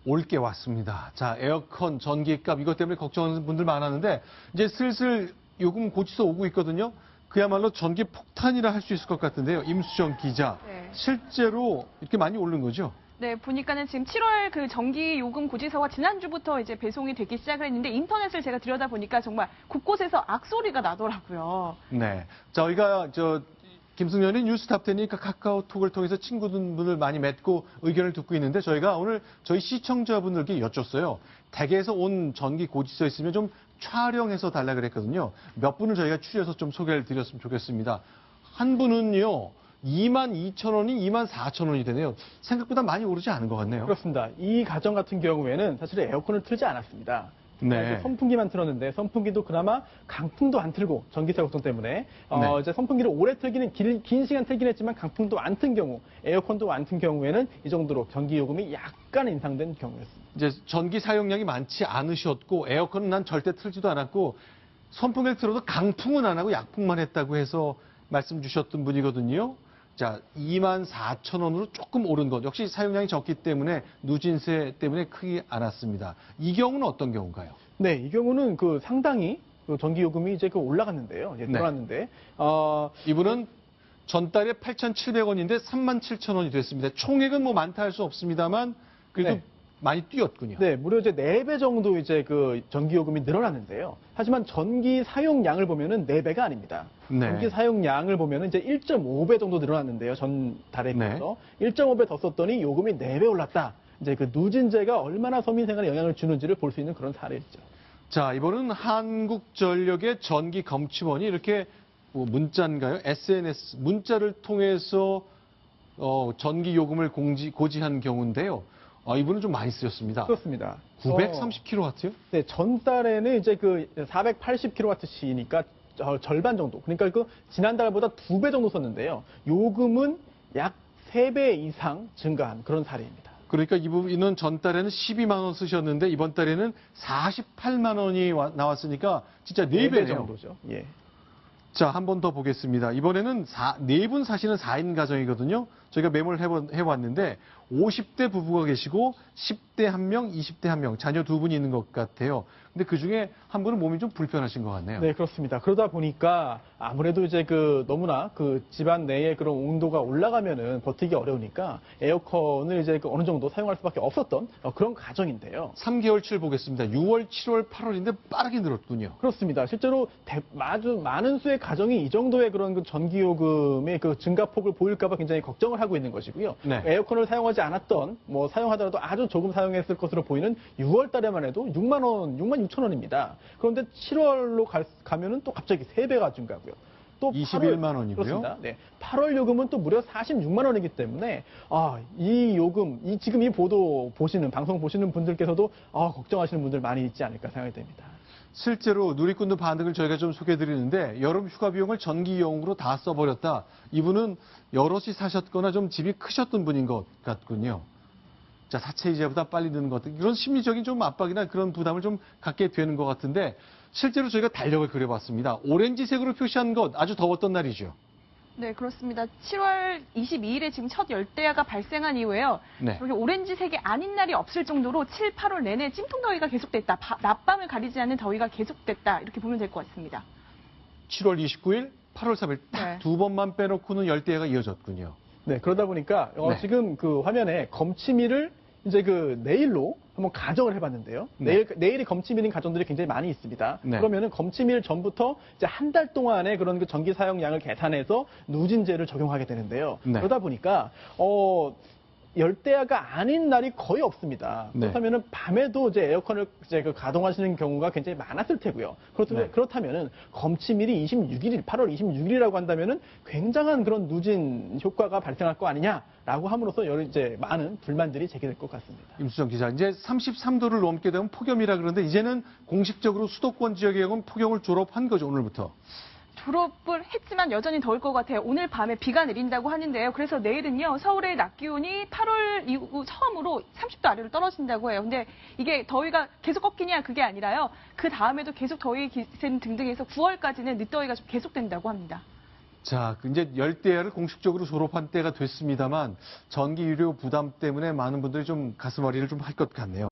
올 게 왔습니다. 자, 에어컨, 전기값 이것 때문에 걱정하는 분들 많았는데 이제 슬슬 요금 고치서 오고 있거든요. 그야말로 전기 폭탄이라 할 수 있을 것 같은데요. 임수정 기자, 네. 실제로 이렇게 많이 오른 거죠? 네, 보니까는 지금 7월 그 전기 요금 고지서가 지난주부터 이제 배송이 되기 시작을 했는데 인터넷을 제가 들여다보니까 정말 곳곳에서 악소리가 나더라고요. 네. 저희가 김승연의 뉴스탑10이니까 카카오톡을 통해서 친구분들 많이 맺고 의견을 듣고 있는데 저희가 오늘 저희 시청자분들께 여쭸어요. 댁에서 온 전기 고지서 있으면 좀 촬영해서 달라 그랬거든요. 몇 분을 저희가 추려서 좀 소개를 드렸으면 좋겠습니다. 한 분은요. 22,000원이 24,000원이 되네요. 생각보다 많이 오르지 않은 것 같네요. 그렇습니다. 이 가정 같은 경우에는 사실 에어컨을 틀지 않았습니다. 네. 선풍기만 틀었는데 선풍기도 그나마 강풍도 안 틀고 전기세 걱정 때문에 네. 이제 선풍기를 오래 틀기는 긴 시간 틀긴 했지만 강풍도 안 튼 경우, 에어컨도 안 튼 경우에는 이 정도로 전기 요금이 약간 인상된 경우였습니다. 이제 전기 사용량이 많지 않으셨고 에어컨은 난 절대 틀지도 않았고 선풍기를 틀어도 강풍은 안 하고 약풍만 했다고 해서 말씀 주셨던 분이거든요. 자, 24,000원으로 조금 오른 것. 역시 사용량이 적기 때문에 누진세 때문에 크지 않았습니다. 이 경우는 어떤 경우인가요? 네, 이 경우는 그 상당히 그 전기 요금이 이제 그 올라갔는데요. 이제 네. 돌았는데 이분은 전달에 8,700원인데 37,000원이 됐습니다. 총액은 뭐 많다 할 수 없습니다만 그래도 네. 많이 뛰었군요. 네, 무려 이제 4배 정도 이제 그 전기 요금이 늘어났는데요. 하지만 전기 사용량을 보면은 4배가 아닙니다. 네. 전기 사용량을 보면은 이제 1.5배 정도 늘어났는데요. 전달에 네. 비해서 1.5배 더 썼더니 요금이 4배 올랐다. 이제 그 누진제가 얼마나 서민 생활에 영향을 주는지를 볼 수 있는 그런 사례죠. 자, 이번은 한국전력의 전기검침원이 이렇게 뭐 문자인가요? SNS 문자를 통해서 전기요금을 고지한 경우인데요. 이분은 좀 많이 쓰였습니다. 그렇습니다. 930kW요? 네, 전달에는 이제 그 480kWh니까 절반 정도. 그러니까 그 지난달보다 2배 정도 썼는데요. 요금은 약 3배 이상 증가한 그런 사례입니다. 그러니까 이분은 전달에는 12만 원 쓰셨는데 이번 달에는 48만 원이 나왔으니까 진짜 4배 정도죠. 예. 자, 한 번 더 보겠습니다. 이번에는 4분 사시는 4인 가정이거든요. 저희가 메모를 해봤는데 50대 부부가 계시고 10대 1명, 20대 1명, 자녀 2분이 있는 것 같아요. 근데 그중에 한 분은 몸이 좀 불편하신 것 같네요. 네, 그렇습니다. 그러다 보니까 아무래도 이제 그 너무나 그 집안 내에 그런 온도가 올라가면은 버티기 어려우니까 에어컨을 이제 그 어느 정도 사용할 수밖에 없었던 그런 가정인데요. 3개월치를 보겠습니다. 6월, 7월, 8월인데 빠르게 늘었군요. 그렇습니다. 실제로 아주 많은 수의 가정이 이 정도의 그런 그 전기요금의 그 증가폭을 보일까봐 굉장히 걱정을 하고 있는 것이고요. 네. 에어컨을 사용하지 않았던, 뭐 사용하더라도 아주 조금 사용했을 것으로 보이는 6월 달에만 해도 6만 원, 6만 6천 원입니다. 그런데 7월로 가면은 또 갑자기 3배가 증가하고요. 또 21만 원이고요. 그렇습니다. 네. 8월 요금은 또 무려 46만 원이기 때문에 이 요금, 지금 이 보도 보시는 방송 보시는 분들께서도 걱정하시는 분들 많이 있지 않을까 생각이 됩니다. 실제로 누리꾼들 반응을 저희가 좀 소개해드리는데 여름 휴가 비용을 전기요금으로 다 써버렸다. 이분은 여럿이 사셨거나 좀 집이 크셨던 분인 것 같군요. 자, 사채 이자보다 빨리 드는 것 같은 이런 심리적인 좀 압박이나 그런 부담을 좀 갖게 되는 것 같은데 실제로 저희가 달력을 그려봤습니다. 오렌지색으로 표시한 것 아주 더웠던 날이죠. 네, 그렇습니다. 7월 22일에 지금 첫 열대야가 발생한 이후에요. 네. 그렇게 오렌지색이 아닌 날이 없을 정도로 7, 8월 내내 찜통 더위가 계속됐다. 낮밤을 가리지 않는 더위가 계속됐다. 이렇게 보면 될 것 같습니다. 7월 29일, 8월 3일 딱 두 번만 빼놓고는 열대야가 이어졌군요. 네, 그러다 보니까 네. 지금 그 화면에 검침일을 이제 그 내일로 한번 가정을 해봤는데요. 네. 내일이 검침일인 가정들이 굉장히 많이 있습니다. 네. 그러면은 검침일 전부터 이제 한 달 동안의 그런 그 전기 사용량을 계산해서 누진제를 적용하게 되는데요. 네. 그러다 보니까 열대야가 아닌 날이 거의 없습니다. 네. 그렇다면은 밤에도 이제 에어컨을 이제 그 가동하시는 경우가 굉장히 많았을 테고요. 네. 그렇다면은 검침일이 26일, 8월 26일이라고 한다면은 굉장한 그런 누진 효과가 발생할 거 아니냐라고 함으로써 이제 많은 불만들이 제기될 것 같습니다. 임수정 기자, 이제 33도를 넘게 되면 폭염이라 그러는데 이제는 공식적으로 수도권 지역의 경우는 폭염을 졸업한 거죠, 오늘부터. 졸업을 했지만 여전히 더울 것 같아요. 오늘 밤에 비가 내린다고 하는데요. 그래서 내일은요, 서울의 낮 기온이 8월 이후 처음으로 30도 아래로 떨어진다고 해요. 근데 이게 더위가 계속 꺾이냐 그게 아니라요. 그 다음에도 계속 더위 기세 등등해서 9월까지는 늦더위가 좀 계속된다고 합니다. 자, 이제 열대야를 공식적으로 졸업한 때가 됐습니다만 전기 유료 부담 때문에 많은 분들이 좀 가슴앓이를 좀 할 것 같네요.